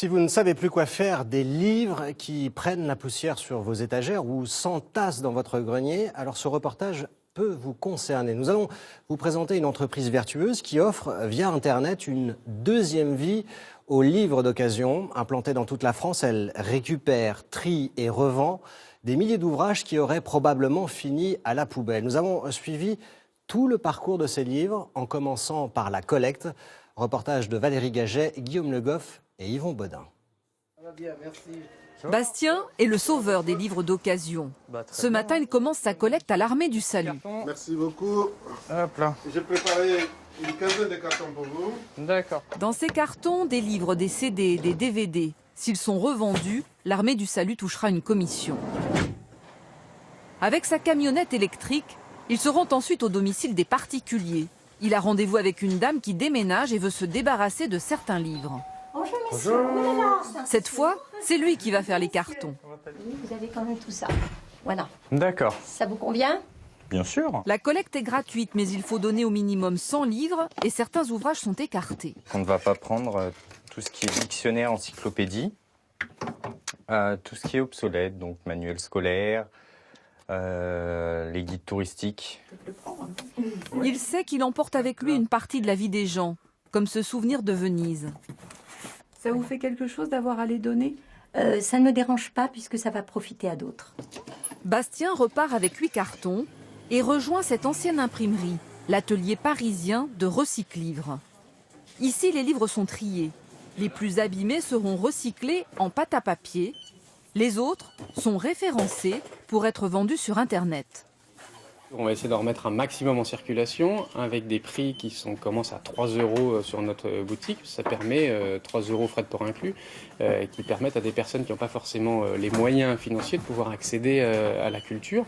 Si vous ne savez plus quoi faire des livres qui prennent la poussière sur vos étagères ou s'entassent dans votre grenier, alors ce reportage peut vous concerner. Nous allons vous présenter une entreprise vertueuse qui offre via Internet une deuxième vie aux livres d'occasion. Implantée dans toute la France, elle récupère, trie et revend des milliers d'ouvrages qui auraient probablement fini à la poubelle. Nous avons suivi tout le parcours de ces livres en commençant par la collecte. Reportage de Valérie Gaget, Guillaume Le Goff et Yvon Bodin. Bastien est le sauveur des livres d'occasion. Ce matin, il commence sa collecte à l'Armée du Salut. Merci beaucoup. Hop là. J'ai préparé une quinzaine de cartons pour vous. D'accord. Dans ces cartons, des livres, des CD, des DVD. S'ils sont revendus, l'Armée du Salut touchera une commission. Avec sa camionnette électrique, il se rend ensuite au domicile des particuliers. Il a rendez-vous avec une dame qui déménage et veut se débarrasser de certains livres. Bonjour messieurs, oh là là, Cette fois, c'est lui qui va faire les cartons. oui, vous avez quand même tout ça. Voilà, D'accord. ça vous convient? Bien sûr. La collecte est gratuite, mais il faut donner au minimum 100 livres et certains ouvrages sont écartés. On ne va pas prendre tout ce qui est dictionnaire, encyclopédie, tout ce qui est obsolète, donc manuels scolaires, les guides touristiques. Il sait qu'il emporte avec lui une partie de la vie des gens, comme ce souvenir de Venise. Ça vous fait quelque chose d'avoir à les donner? Ça ne me dérange pas puisque ça va profiter à d'autres. Bastien repart avec 8 cartons et rejoint cette ancienne imprimerie, l'atelier parisien de Recyclivre. Ici, les livres sont triés. Les plus abîmés seront recyclés en pâte à papier. Les autres sont référencés pour être vendus sur Internet. On va essayer d'en remettre un maximum en circulation avec des prix qui commencent à 3 € sur notre boutique. Ça permet 3 € frais de port inclus, qui permettent à des personnes qui n'ont pas forcément les moyens financiers de pouvoir accéder à la culture.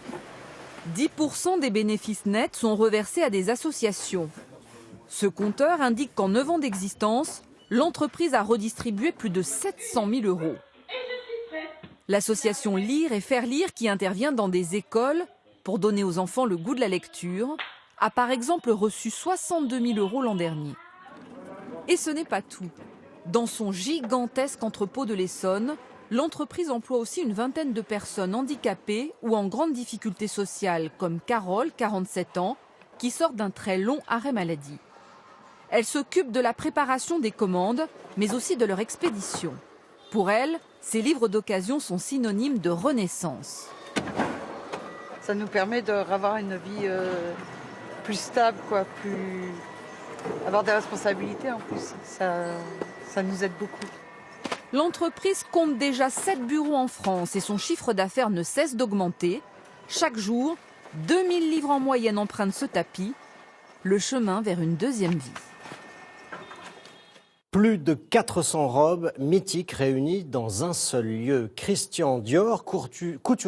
10% des bénéfices nets sont reversés à des associations. Ce compteur indique qu'en 9 ans d'existence, l'entreprise a redistribué plus de 700 000 €. L'association Lire et Faire Lire, qui intervient dans des écoles pour donner aux enfants le goût de la lecture, a par exemple reçu 62 000 € l'an dernier. Et ce n'est pas tout. Dans son gigantesque entrepôt de l'Essonne, l'entreprise emploie aussi une vingtaine de personnes handicapées ou en grande difficulté sociale, comme Carole, 47 ans, qui sort d'un très long arrêt maladie. Elle s'occupe de la préparation des commandes, mais aussi de leur expédition. Pour elle, ces livres d'occasion sont synonymes de renaissance. Ça nous permet d'avoir une vie plus stable, quoi, avoir des responsabilités en plus. Ça nous aide beaucoup. L'entreprise compte déjà 7 bureaux en France et son chiffre d'affaires ne cesse d'augmenter. Chaque jour, 2000 livres en moyenne empruntent ce tapis, le chemin vers une deuxième vie. Plus de 400 robes mythiques réunies dans un seul lieu. Christian Dior, couturier